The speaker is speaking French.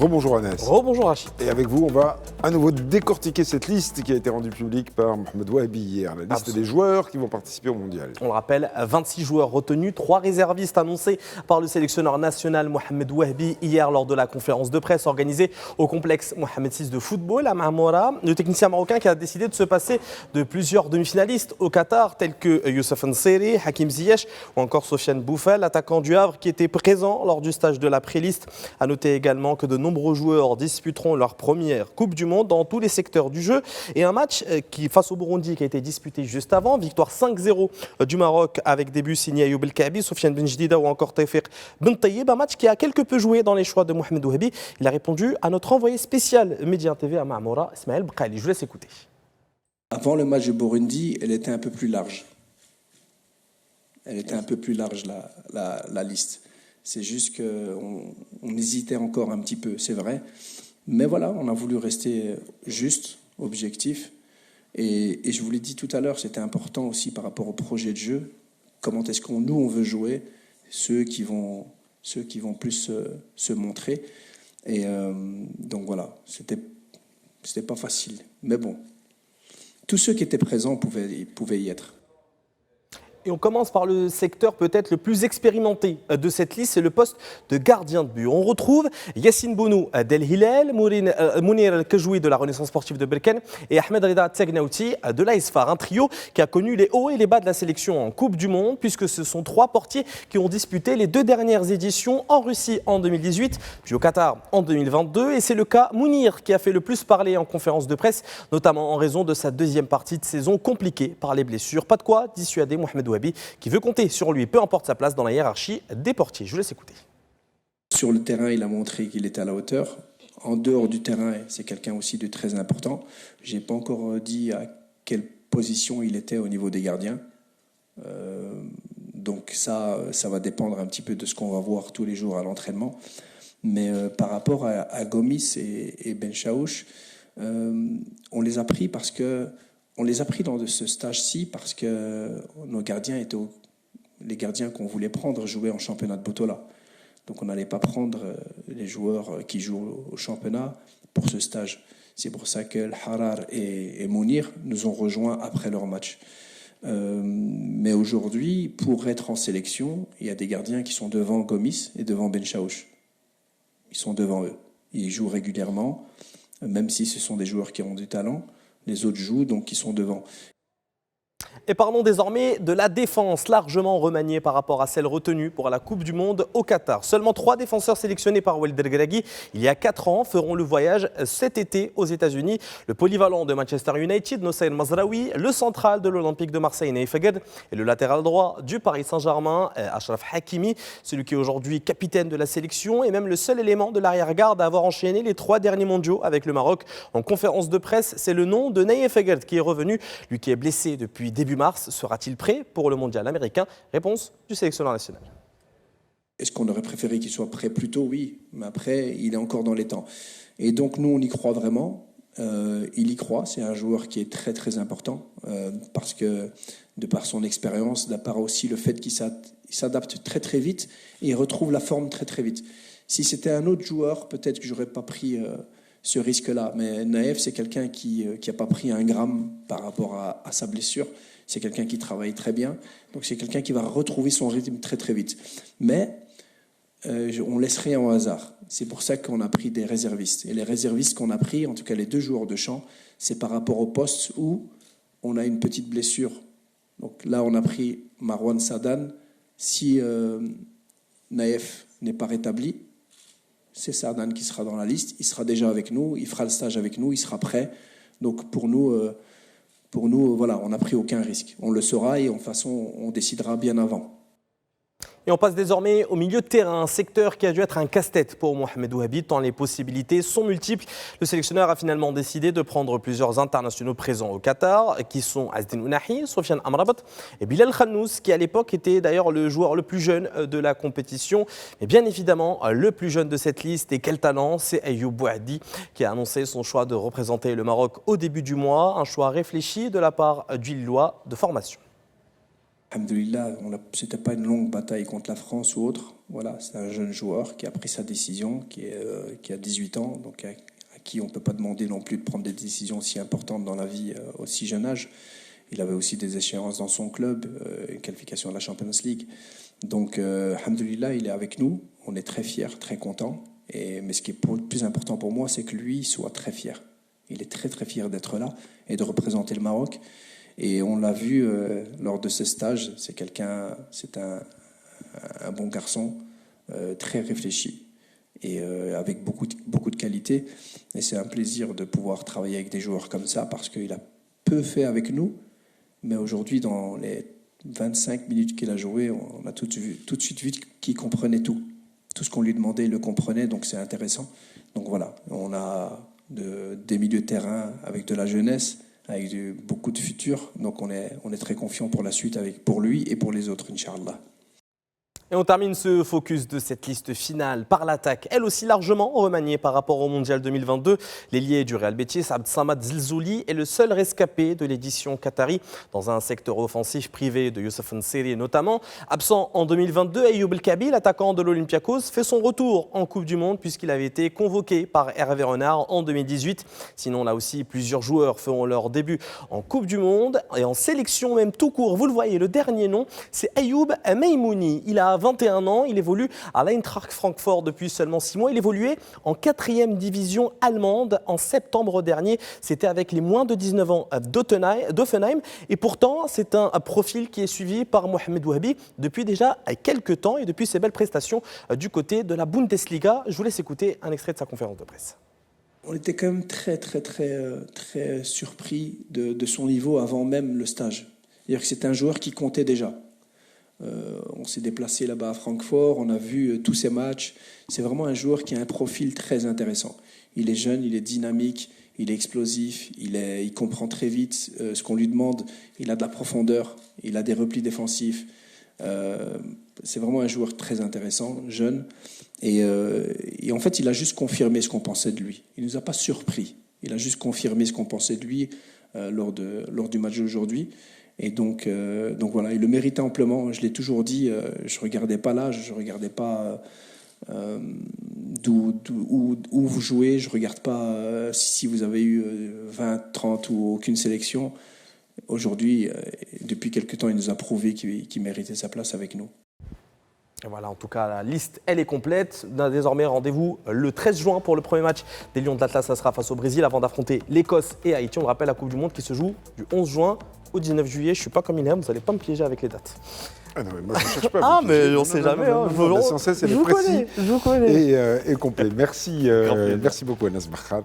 Rebonjour Anas. Rebonjour Rachid. Et avec vous, on va à nouveau décortiquer cette liste qui a été rendue publique par Mohamed Wahabi hier. La liste des joueurs qui vont participer au mondial. On le rappelle, 26 joueurs retenus, 3 réservistes annoncés par le sélectionneur national Mohamed Wahabi hier lors de la conférence de presse organisée au complexe Mohamed VI de football à Marmora. Le technicien marocain qui a décidé de se passer de plusieurs demi-finalistes au Qatar, tels que Youssef Nseri, Hakim Ziyech ou encore Sofiane Bouffal, attaquant du Havre qui était présent lors du stage de la pré-liste. A noter également que de nombreux joueurs disputeront leur première Coupe du Monde dans tous les secteurs du jeu. Et un match qui, face au Burundi qui a été disputé juste avant, victoire 5-0 du Maroc avec des buts signés Ayoub El Kaabi, Soufiane Ben Jdida ou encore Tawfiq Ben Taïeb. Un match qui a quelque peu joué dans les choix de Mohamed Wahabi. Il a répondu à notre envoyé spécial Média TV à Marmora, Ismaël Bkali. Je vous laisse écouter. Avant le match du Burundi, elle était un peu plus large. Elle était un peu plus large, la liste. C'est juste qu'on hésitait encore un petit peu, c'est vrai. Mais voilà, on a voulu rester juste, objectif. Et je vous l'ai dit tout à l'heure, c'était important aussi par rapport au projet de jeu. Comment est-ce on veut jouer, ceux qui vont plus se montrer. Et donc voilà, c'était pas facile. Mais bon, tous ceux qui étaient présents pouvaient y être. Et on commence par le secteur peut-être le plus expérimenté de cette liste, c'est le poste de gardien de but. On retrouve Yassine Bounou d'El Hilal, Mounir El Kajoui de la Renaissance sportive de Berkane et Ahmed Rida Tsegnauti de l'AS FAR. Un trio qui a connu les hauts et les bas de la sélection en Coupe du Monde, puisque ce sont 3 portiers qui ont disputé les 2 dernières éditions en Russie en 2018, puis au Qatar en 2022. Et c'est le cas Mounir qui a fait le plus parler en conférence de presse, notamment en raison de sa deuxième partie de saison compliquée par les blessures. Pas de quoi dissuader Mohamed Wahabi qui veut compter sur lui, peu importe sa place dans la hiérarchie des portiers. Je vous laisse écouter. Sur le terrain, il a montré qu'il était à la hauteur. En dehors du terrain, c'est quelqu'un aussi de très important. Je n'ai pas encore dit à quelle position il était au niveau des gardiens. Donc ça va dépendre un petit peu de ce qu'on va voir tous les jours à l'entraînement. Mais par rapport à Gomis et Ben Chaouch, on les a pris parce que on les a pris dans ce stage-ci parce que nos gardiens les gardiens qu'on voulait prendre jouaient en championnat de Botola. Donc on n'allait pas prendre les joueurs qui jouent au championnat pour ce stage. C'est pour ça que El Harar et Mounir nous ont rejoints après leur match. Mais aujourd'hui, pour être en sélection, il y a des gardiens qui sont devant Gomis et devant Ben Chaouch. Ils sont devant eux. Ils jouent régulièrement, même si ce sont des joueurs qui ont du talent. Les autres jouent, donc ils sont devant. Et parlons désormais de la défense, largement remaniée par rapport à celle retenue pour la Coupe du Monde au Qatar. Seulement 3 défenseurs sélectionnés par Walid El-Gragui il y a 4 ans feront le voyage cet été aux États-Unis. Le polyvalent de Manchester United, Nossair Mazraoui, le central de l'Olympique de Marseille, Naïf Fagad, et le latéral droit du Paris Saint-Germain, Achraf Hakimi, celui qui est aujourd'hui capitaine de la sélection et même le seul élément de l'arrière-garde à avoir enchaîné les 3 derniers mondiaux avec le Maroc. En conférence de presse, c'est le nom de Naïf Fagad qui est revenu, lui qui est blessé depuis début mars. Sera-t-il prêt pour le mondial américain? Réponse du sélectionneur national. Est-ce qu'on aurait préféré qu'il soit prêt plus tôt? Oui, mais après, il est encore dans les temps. Et donc, nous, on y croit vraiment. Il y croit. C'est un joueur qui est très, très important parce que, de par son expérience, de par aussi le fait qu'il s'adapte très, très vite et il retrouve la forme très, très vite. Si c'était un autre joueur, peut-être que j'aurais pas pris ce risque-là. Mais Naïf, c'est quelqu'un qui n'a pas pris un gramme par rapport à sa blessure. C'est quelqu'un qui travaille très bien. Donc c'est quelqu'un qui va retrouver son rythme très très vite. Mais on laisse rien au hasard. C'est pour ça qu'on a pris des réservistes. Et les réservistes qu'on a pris, en tout cas les 2 joueurs de champ, c'est par rapport au poste où on a une petite blessure. Donc là, on a pris Marwan Sadan. Si Naïf n'est pas rétabli, c'est Sadan qui sera dans la liste. Il sera déjà avec nous, il fera le stage avec nous, il sera prêt. Donc pour nous, voilà, on n'a pris aucun risque. On le saura et de toute façon, on décidera bien avant. Et on passe désormais au milieu de terrain, un secteur qui a dû être un casse-tête pour Mohamed Wahabi, tant les possibilités sont multiples. Le sélectionneur a finalement décidé de prendre plusieurs internationaux présents au Qatar, qui sont Azdin Ounahi, Sofiane Amrabat et Bilal Khannous, qui à l'époque était d'ailleurs le joueur le plus jeune de la compétition. Mais bien évidemment, le plus jeune de cette liste, et quel talent, c'est Ayoub Bouhaddi, qui a annoncé son choix de représenter le Maroc au début du mois, un choix réfléchi de la part du Lillois de formation. Alhamdoulilah, c'était pas une longue bataille contre la France ou autre. Voilà, c'est un jeune joueur qui a pris sa décision, qui a 18 ans, donc à qui on ne peut pas demander non plus de prendre des décisions aussi importantes dans la vie au si jeune âge. Il avait aussi des échéances dans son club, une qualification à la Champions League. Donc, alhamdoulilah, il est avec nous. On est très fiers, très contents. Mais ce qui est le plus important pour moi, c'est que lui soit très fier. Il est très très fier d'être là et de représenter le Maroc. Et on l'a vu lors de ce stage. C'est un bon garçon, très réfléchi et avec beaucoup de qualité. Et c'est un plaisir de pouvoir travailler avec des joueurs comme ça parce qu'il a peu fait avec nous. Mais aujourd'hui, dans les 25 minutes qu'il a joué, on a tout de suite vu qu'il comprenait tout. Tout ce qu'on lui demandait, il le comprenait, donc c'est intéressant. Donc voilà, on a des milieux de terrain avec de la jeunesse, avec beaucoup de futur. Donc on est très confiant pour la suite, pour lui et pour les autres, Inch'Allah. Et on termine ce focus de cette liste finale par l'attaque, elle aussi largement remaniée par rapport au Mondial 2022. L'ailier du Real Betis, Abd Samad Zilzouli, est le seul rescapé de l'édition qatari dans un secteur offensif privé de Youssef N'Sery notamment. Absent en 2022, Ayoub El Kabi, l'attaquant de l'Olympiakos, fait son retour en Coupe du Monde puisqu'il avait été convoqué par Hervé Renard en 2018. Sinon, là aussi, plusieurs joueurs feront leur début en Coupe du Monde et en sélection même tout court. Vous le voyez, le dernier nom, c'est Ayoub Meimouni. Il a 21 ans, il évolue à l'Eintracht Francfort depuis seulement 6 mois. Il évoluait en 4e division allemande en septembre dernier. C'était avec les moins de 19 ans d'Offenheim. Et pourtant, c'est un profil qui est suivi par Mohamed Wahbi depuis déjà quelques temps et depuis ses belles prestations du côté de la Bundesliga. Je vous laisse écouter un extrait de sa conférence de presse. On était quand même très surpris de son niveau avant même le stage. C'est-à-dire que c'est un joueur qui comptait déjà. On s'est déplacé là-bas à Francfort, on a vu tous ces matchs. C'est vraiment un joueur qui a un profil très intéressant. Il est jeune, il est dynamique, il est explosif, il comprend très vite ce qu'on lui demande. Il a de la profondeur, il a des replis défensifs. C'est vraiment un joueur très intéressant, jeune. Et en fait, il a juste confirmé ce qu'on pensait de lui. Il ne nous a pas surpris. Il a juste confirmé ce qu'on pensait de lui lors du match d'aujourd'hui. Et donc voilà, il le méritait amplement. Je l'ai toujours dit, je ne regardais pas l'âge, je ne regardais pas où vous jouez, je ne regarde pas si vous avez eu 20, 30 ou aucune sélection. Aujourd'hui, depuis quelque temps, il nous a prouvé qu'il méritait sa place avec nous. Et voilà, en tout cas, la liste, elle est complète. Désormais, rendez-vous le 13 juin pour le premier match des Lions de l'Atlas. Ça sera face au Brésil avant d'affronter l'Écosse et Haïti. On le rappelle, la Coupe du Monde qui se joue du 11 juin au 19 juillet. Je ne suis pas comme il est, vous n'allez pas me piéger avec les dates. Ah non, mais moi je ne cherche pas. Ah, mais on ne sait jamais. L'essentiel, c'est le précis je vous connais. et complet. Merci beaucoup, Anas Barkhad.